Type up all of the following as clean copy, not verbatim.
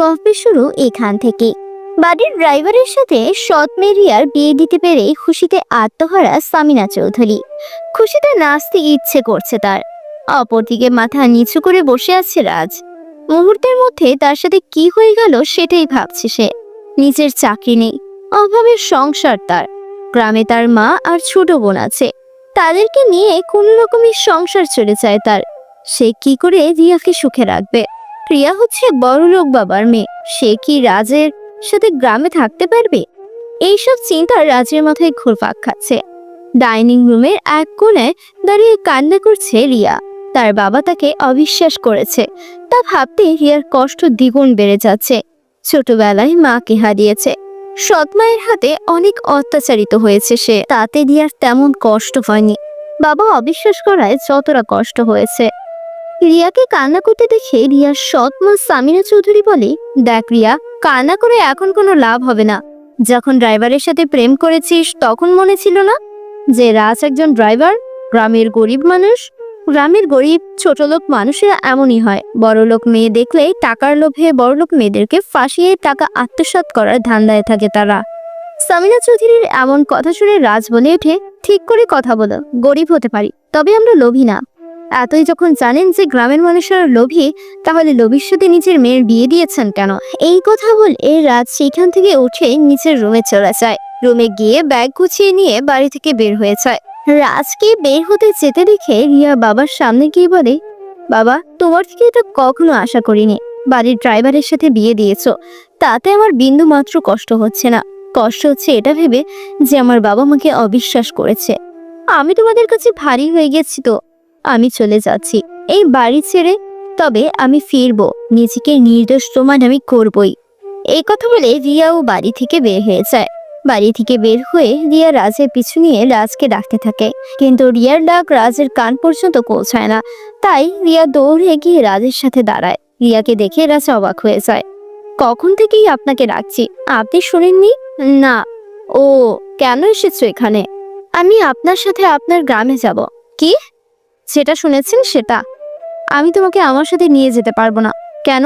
গল্পের শুরু এখান থেকে। বাড়ির ড্রাইভারের সাথে সৎ মেয়ে রিয়ার বিয়ে দিতে পেরে খুশিতে আত্মহারা সামিনা চৌধুরী। খুশিতে নাচতে ইচ্ছে করছে তার। অপরদিকে মাথা নিচু করে বসে আছে রাজ। মুহূর্তের মধ্যে তার সাথে কি হয়ে গেল সেটাই ভাবছে সে। নিজের চাকরি নেই, অভাবের সংসার তার। গ্রামে তার মা আর ছোট বোন আছে, তাদেরকে নিয়ে কোনো রকমের সংসার চলে যায় তার। সে কি করে রিয়াকে সুখে রাখবে? রিয়া হচ্ছে বড়লোক বাবার মেয়ে, সে কি রাজের সাথে গ্রামে থাকতে পারবে? এইসব চিন্তা রাজের মাথায় ঘুরপাক খাচ্ছে। ডাইনিং রুমের এক কোণে দাঁড়িয়ে কান্না করছে রিয়া। তার বাবা তাকে অবিশ্বাস করেছে, তা ভাবতে রিয়ার কষ্ট দ্বিগুণ বেড়ে যাচ্ছে। ছোটবেলায় মাকে হারিয়েছে, সৎ মায়ের হাতে অনেক অত্যাচারিত হয়েছে সে, তাতে রিয়ার তেমন কষ্ট হয়নি। বাবা অবিশ্বাস করায় যতটা কষ্ট হয়েছে। রিয়াকে কান্না করতে দেখে রিয়ার সৎ মা সামিনা চৌধুরী বলে, দেখ রিয়া, কান্না করে এখন কোনো লাভ হবে না। যখন ড্রাইভারের সাথে প্রেম করেছিস তখন মনে ছিল না যে রাজ একজন ড্রাইভার? গ্রামের গরিব ছোট লোক মানুষেরা এমনই হয়। বড়লোক মেয়ে দেখলেই টাকার লোভে বড়লোক মেয়েদেরকে ফাঁসিয়ে টাকা আত্মসাৎ করার ধান্দায় থাকে তারা। সামিনা চৌধুরীর এমন কথা শুনে রাজ বলে ওঠে, ঠিক করে কথা বলো, গরিব হতে পারি, তবে আমরা লোভী না। এতই যখন জানেন যে গ্রামের মানুষেরা লোভী, তাহলে লোভীর সাথে নিজের মেয়ের বিয়ে দিয়েছেন কেন? এই কথা বলে রাজ সেখান থেকে উঠে নিচের রুমে চলে যায়। রুমে গিয়ে ব্যাগ গুছিয়ে নিয়ে বাড়ি থেকে বের হয়ে যায়। রাজকে বের হতে যেতে দেখে রিয়া বাবার সামনে গিয়ে বলে, বাবা, তোমার থেকে এটা কখনো আশা করিনি। বাড়ির ড্রাইভারের সাথে বিয়ে দিয়েছো, তাতে আমার বিন্দু মাত্র কষ্ট হচ্ছে না। কষ্ট হচ্ছে এটা ভেবে যে আমার বাবা মাকে অবিশ্বাস করেছে। আমি তোমাদের কাছে ভারী হয়ে গেছি তো। আমি চলে যাচ্ছি এই বাড়ি ছেড়ে, তবে আমি ফিরবো, নিজেকে নির্দোষ প্রমাণ আমি করবই। এই কথা বলে রিয়াও বাড়ি থেকে বের হয়ে যায়। বাড়ি থেকে বের হয়ে রিয়া রাজের পিছু নিয়ে রাজকে ডাকতে থাকে, কিন্তু রিয়ার ডাক রাজের কান পর্যন্ত পৌঁছায় না। তাই রিয়া দৌড়ে গিয়ে রাজের সাথে দাঁড়ায়। রিয়াকে দেখে রাজ অবাক হয়ে যায়। কখন থেকেই আপনাকে ডাকছি, আপনি শুনেননি? না। ও, কেন এসেছো এখানে? আমি আপনার সাথে আপনার গ্রামে যাব। কি? যেটা শুনেছেন সেটা। আমি তোমাকে আমার সাথে নিয়ে যেতে পারবো না। কেন?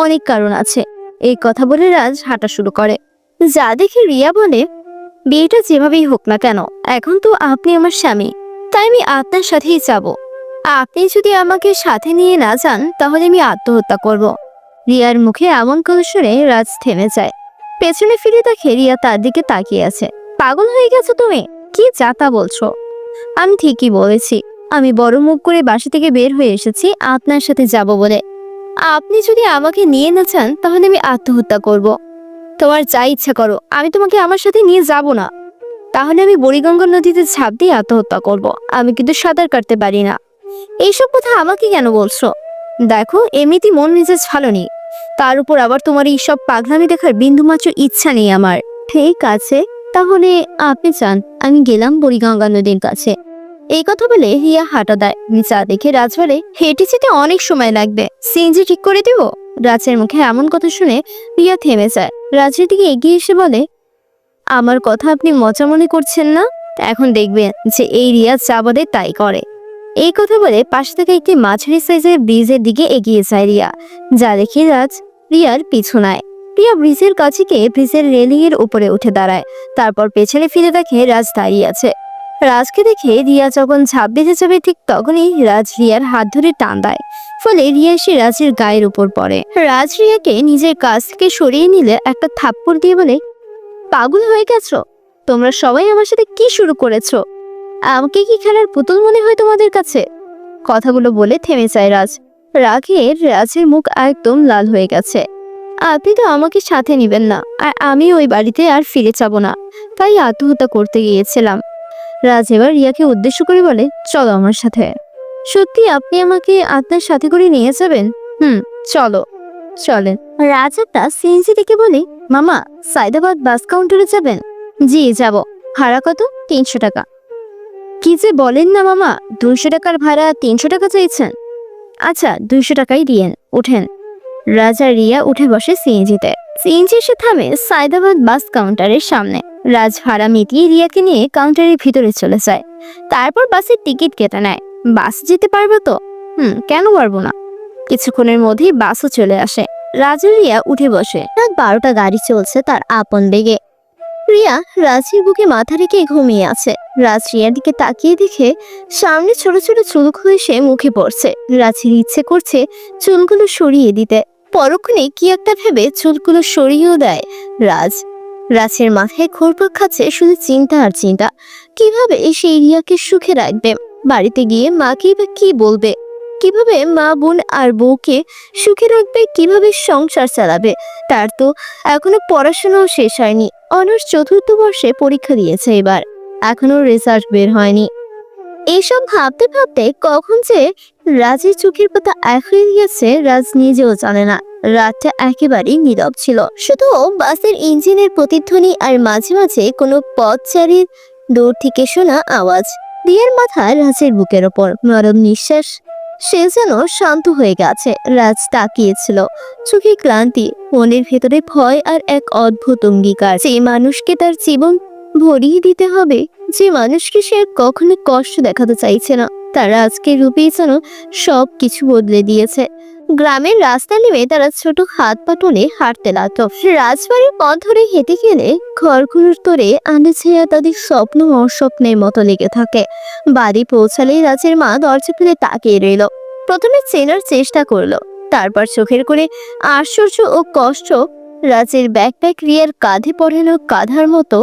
অনেক কারণ আছে। এই কথা বলে রাজ হাঁটা শুরু করে। যা দেখে রিয়া বলে, বিয়েটা যেভাবেই হোক না কেন, এখন তো আপনি আমার স্বামী, তাই আমি আপনার সাথেই যাব। আপনি যদি আমাকে সাথে নিয়ে না যান তাহলে আমি আত্মহত্যা করব। রিয়ার মুখে এমন করে শুনে রাজ থেমে যায়। পেছনে ফিরে দেখে রিয়া তার দিকে তাকিয়ে আছে। পাগল হয়ে গেছো তুমি? কি যাতা বলছো? আমি ঠিকই বলেছি। আমি বড় মুখ করে বাসা থেকে বের হয়ে এসেছি আপনার সাথে যাব বলে। আপনি যদি আমাকে নিয়ে না চান তাহলে আমি আত্মহত্যা করব। তোমার যা ইচ্ছা করো, আমি তোমাকে আমার সাথে নিয়ে যাব না। তাহলে আমি বুড়িগঙ্গা নদীতে ঝাঁপ দিয়ে আত্মহত্যা করব। আমি কিন্তু সাঁতার কাটতে পারি না। এইসব কথা আমাকে কেন বলছো? দেখো, এমনিতেই মন মেজাজ ভালো নেই, তার উপর আবার তোমার এই সব পাগলামি দেখার বিন্দুমাত্র ইচ্ছা নেই আমার। ঠিক আছে, তাহলে আপনি চান আমি গেলাম বুড়িগঙ্গা নদীর কাছে। এই কথা বলে রিয়া হাঁটা দেয়। যা দেখে রাজ বলে, হেঁটে যেতে অনেক সময় লাগবে, সিএনজি ঠিক করে দেব? রাজের মুখে এমন কথা শুনে রিয়া থেমে যায়। রাজের দিকে এগিয়ে এসে বলে, আমার কথা আপনি মজা মনে করছেন না? এখন দেখবেন যে এই রিয়া যা বলে তাই করে। এই কথা বলে পাশে থেকে একটি মাঝারি সাইজের ব্রিজের দিকে এগিয়ে যায় রিয়া। যা দেখে রাজ রিয়ার পিছু নেয়। রিয়া ব্রিজের কাছে গিয়ে ব্রিজের রেলিং এর উপরে উঠে দাঁড়ায়। তারপর পেছনে ফিরে দেখে রাজ দাঁড়িয়ে আছে। রাজকে দেখে রিয়া যখন ঝাঁপ দিতে যাবে ঠিক তখনই রাজ রিয়ার হাত ধরে টান দেয়, ফলে রিয়া এসে রাজের গায়ের উপর পড়ে। রাজ রিয়াকে নিজের কাছ থেকে সরিয়ে নিলে একটা থাপ্পড় দিয়ে বলে, পাগল হয়ে গেছো? তোমরা সবাই আমার সাথে কি শুরু করেছো? আমাকে কি খেলার পুতুল মনে হয় তোমাদের কাছে? কথাগুলো বলে থেমে যায় রাজ। রাগে রাজের মুখ একদম লাল হয়ে গেছে। আপনি তো আমাকে সাথে নিবেন না, আর আমি ওই বাড়িতে আর ফিরে যাব না, তাই আত্মহত্যা করতে গিয়েছিলাম। রাজ এবার রিয়াকে উদ্দেশ্য করে বলে, চলো আমার সাথে। সত্যি আপনি আমাকে আপনার সাথে করে নিয়ে যাবেন? চলো। চলেন। রাজ একটা সিএনজি থেকে বলে, মামা, সাইদাবাদ বাস কাউন্টারে যাবেন? জি যাব। ভাড়া কত? 300 টাকা। কি যে বলেন না মামা, 200 টাকার ভাড়া 300 টাকা চাইছেন? আচ্ছা, 200 টাকাই দিয়েন, উঠেন। রাজা রিয়া উঠে বসে সিএনজিতে। সিএনজি এসে থামে সাইদাবাদ বাস কাউন্টারের সামনে। রাজ ভাড়া মিটিয়ে রিয়াকে নিয়ে কাউন্টারের ভিতরে চলে যায়। তারপর বাসের টিকিট কেটে নেয়। বাস যেতে পারবে তো? কেন পারবো না। কিছুক্ষণের মধ্যেই বাসও চলে আসে। রাজ আর রিয়া উঠে বসে। রাত 12টা, গাড়ি চলছে তার আপন বেগে। রিয়া রাজের বুকে মাথা রেখে ঘুমিয়ে আছে। রাজ রিয়ার দিকে তাকিয়ে দেখে সামনে ছোট ছোট চুলগুলো এসে মুখে পড়ছে। রাজের ইচ্ছে করছে চুলগুলো সরিয়ে দিতে, পরক্ষণে কি একটা ভেবে চুলগুলো সরিয়েও দেয় রাজ। রাজের মাথায় ঘুরপাক খাচ্ছে শুধু চিন্তা আর চিন্তা। কিভাবে সেই রিয়াকে সুখে রাখবে? বাড়িতে গিয়ে মাকে বা কি বলবে? কিভাবে মা বোন আর বউকে সুখে রাখবে? কিভাবে সংসার চালাবে? তার তো এখনো পড়াশোনাও শেষ হয়নি। অনার্স 4র্থ বর্ষে পরীক্ষা দিয়েছে এবার, এখনো রেজাল্ট বের হয়নি। এইসব ভাবতে ভাবতে কখন যে রাজের চোখের পাতা এক হয়ে গেছে রাজ নিজেও জানে না। রাতটা একেবারেই নীরব ছিল, শুধু বাসের ইঞ্জিনের প্রতিধ্বনি আর মাঝে মাঝে কোনো পথচারীর দূর থেকে শোনা আওয়াজ। রিয়ার মাথা রাজের বুকের ওপর, নরম নিঃশ্বাস। সে যেন শান্ত হয়ে গেছে। রাজ তাকিয়েছিল, চোখে ক্লান্তি, মনের ভেতরে ভয় আর এক অদ্ভুত অঙ্গীকার যে মানুষকে তার জীবন ভরিয়ে দিতে হবে, যে মানুষকে সে কখনো কষ্ট দেখাতে চাইছে না, তারা আজকে রূপেই যেন সব কিছু বদলে দিয়েছে। গ্রামের রাস্তা নেমে তারা ছোট হাত পা তুলে হাঁটতে লাগলো। রাজবাড়ির পথ ধরে হেঁটে গেলে ঘরগুলোর তোরে আন্ডে ছেঁড়া তাদের স্বপ্ন অস্বপ্নের মতো লেগে থাকে। বাড়ি পৌঁছালেই রাজের মা দরজা খুলে তাকিয়ে রইল। প্রথমে চেনার চেষ্টা করলো, তারপর চোখের করে আশ্চর্য ও কষ্ট। রাজের ব্যাকপ্যাক রিয়ার কাঁধে পড়ানো কাঁধার মতো।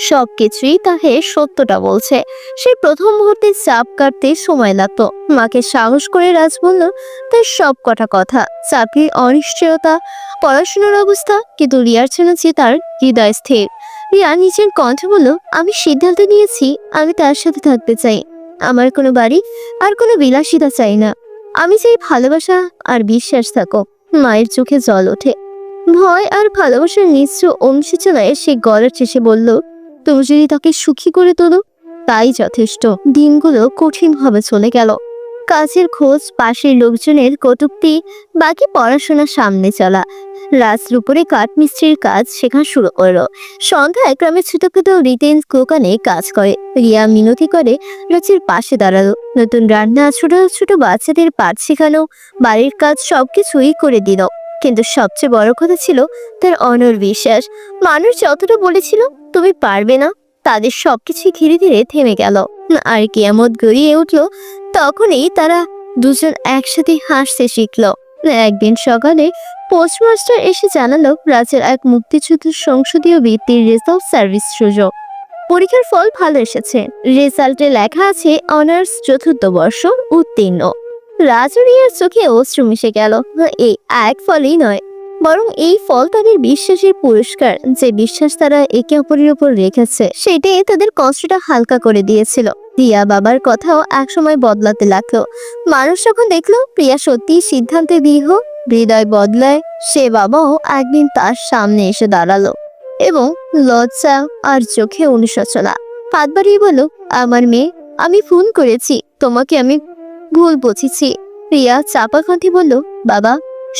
সবকিছুই তাকে সত্যটা বলছে। সে প্রথম মুহূর্তে চাপ কাটতে সময় লাগতো। মাকে সাহস করে রাজ বলল তার সব কটা কথা, চাকরির অনিশ্চয়তা, পড়াশোনার অবস্থা, কিন্তু রিয়ার জন্য যে তার হৃদয় স্থির। রিয়া নিজের কণ্ঠে বলল, আমি সিদ্ধান্ত নিয়েছি, আমি তার সাথে থাকতে চাই। আমার কোনো বাড়ি আর কোনো বিলাসিতা চাই না। আমি চাই ভালোবাসা আর বিশ্বাস থাকো। মায়ের চোখে জল ওঠে। ভয় আর ভালোবাসার মিশ্র অনুশোচনায় সে গলার শেষে বলল, তুমি যদি তাকে সুখী করে তোলো তাই যথেষ্ট। দিনগুলো কঠিনভাবে চলে গেল। কাজের খোঁজ, পাশের লোকজনের কটূক্তি, বাকি পড়াশোনা সামনে চলা। রাস্তার উপরে কাঠমিস্ত্রির কাজ শেখা শুরু করলো। সন্ধ্যায় গ্রামে ছোটখাটো রিটেল দোকানে কাজ করে। রিয়া মিনতি করে রাজের পাশে দাঁড়ালো। নতুন রান্না, ছোট ছোট বাচ্চাদের পাঠ শেখানো, বাড়ির কাজ সবকিছুই করে দিল। কিন্তু সবচেয়ে বড় কথা ছিল তার অনড় বিশ্বাস। মানুষ যতটা বলেছিল তুমি পারবে না, তাদের সবকিছু ধীরে ধীরে থেমে গেল। আর কিয়ামত গড়িয়ে উঠলো তখনই তারা দুজন একসাথে হাসতে শিখলো। একদিন সকালে পোস্টমাস্টার এসে জানালো রাজের এক মুক্তিযুদ্ধ সংসদীয় বৃত্তির রেজাল্ট সার্ভিস সুযোগ। পরীক্ষার ফল ভালো এসেছে। রেজাল্টে লেখা আছে অনার্স 4র্থ বর্ষ উত্তীর্ণ। রাজরিয়ার চোখে অশ্রু মিশে গেল। এই এক ফলই নয়, বরং এই ফল তাদের বিশ্বাসের পুরস্কার। যে বিশ্বাস তারা একে অপরের উপর রেখেছে সেটাই তাদের কষ্টটা হালকা করে দিয়েছিল। রিয়া বাবার কথাও একসময় বদলাতে লাগলো। মানুষ যখন দেখলো প্রিয়া সত্যি সিদ্ধান্তে দৃঢ়, হৃদয় বদলায়। সে বাবাও একদিন তার সামনে এসে দাঁড়ালো এবং লজ্জা আর চোখে অনুশোচনা হাত বাড়িয়ে বলল, আমার মেয়ে, আমি ফোন করেছি, তোমাকে আমি ভুল বুঝেছি। প্রিয়া চাপা কণ্ঠে বলল, বাবা,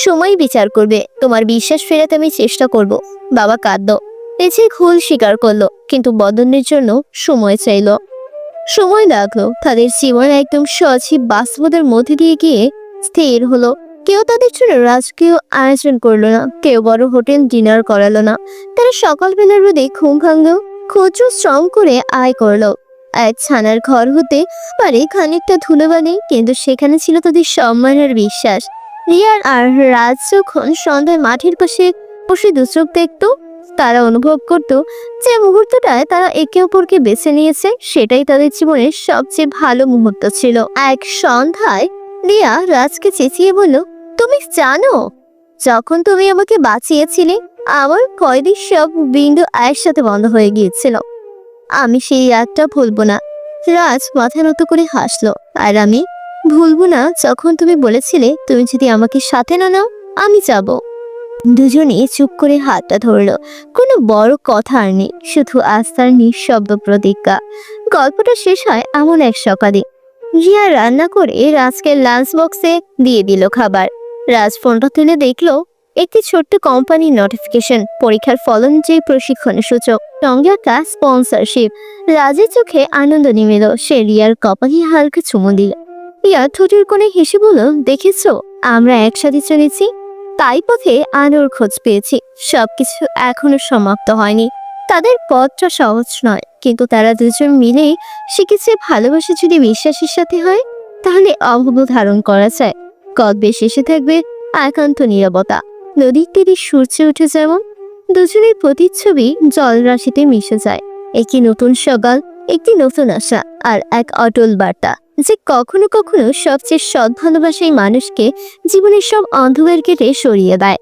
সময় বিচার করবে, তোমার বিশ্বাস ফেরাতে আমি চেষ্টা করব। বাবা কাঁদল, পেছে ভুল স্বীকার করলো, কিন্তু বদনের জন্য সময় চাইল। সময় লাগলো। তাদের জীবন একদম সজীব বাস্তবতার মধ্যে দিয়ে গিয়ে স্থির হলো। কেউ তাদের জন্য রাজকীয় আয়োজন করলো না, কেউ বড় হোটেল ডিনার করালো না। তারা সকালবেলার রোদে ঘুম ভাঙলো, ক্ষুদ্র শ্রম করে আয় করলো। এক ছানার ঘর হতে পারে খানিকটা ধুলোবালি, কিন্তু সেখানে ছিল তাদের সম্মান আর বিশ্বাস। রিয়ার আর রাজ যখন সন্ধ্যায় মাঠের পাশে বসে দুচোখ দেখতো, তারা অনুভব করত যে মুহূর্তটায় তারা একে অপরকে বেছে নিয়েছে সেটাই তাদের জীবনের সবচেয়ে ভালো মুহূর্ত ছিল। এক সন্ধ্যায় রিয়া রাজকে চেঁচিয়ে বলল, তুমি জানো, যখন তুমি আমাকে বাঁচিয়েছিলে আমার কয়েদির সব বিন্দু একসাথে বন্ধ হয়ে গিয়েছিল। আমি সেই রাতটা ভুলবো না। রাজ মাথা নত করে হাসলো। আর আমি ভুলবো না যখন তুমি বলেছিলে তুমি যদি আমাকে সাথে না নাও আমি যাব। দুজনে চুপ করে হাতটা ধরলো। কোনো বড় কথা আর নেই, শুধু আস্থার নিঃশব্দ প্রতিজ্ঞা। গল্পটা শেষ হয় এমন এক সকালে। রিয়া রান্না করে রাজকে লাঞ্চ বক্সে দিয়ে দিল খাবার। রাজ ফোনটা তুলে দেখলো একটি ছোট্ট কোম্পানির নোটিফিকেশন, পরীক্ষার ফল অনুযায়ী প্রশিক্ষণের সূচক, সঙ্গে একটা স্পন্সরশিপ। রাজের চোখে আনন্দ নেমে এলো। সে রিয়ার কপালে হালকা চুমু দিল। রিয়া ঠোঁটের কোণে হেসে বলল, দেখেছো, আমরা একসাথে চলেছি। তাই পথে আলোর খোঁজ পেয়েছি। সবকিছু এখনো সমাপ্ত হয়নি। তাদের পথটা সহজ নয়, কিন্তু তারা দুজন মিলেই শিখেছে ভালোবাসা যদি বিশ্বাসের সাথে হয় তাহলে অভাবও ধারণ করা যায়। গল্পের শেষে থাকবে একান্ত নীরবতা, নদীর তীরে সূর্য উঠে যেমন দুজনের প্রতিচ্ছবি জলরাশিতে মিশে যায়। একটি নতুন সকাল, একটি নতুন আশা, আর এক অটল বার্তা যে কখনো কখনো সবচেয়ে সৎ ভালোবাসাই মানুষকে জীবনের সব অন্ধকার কেটে সরিয়ে দেয়।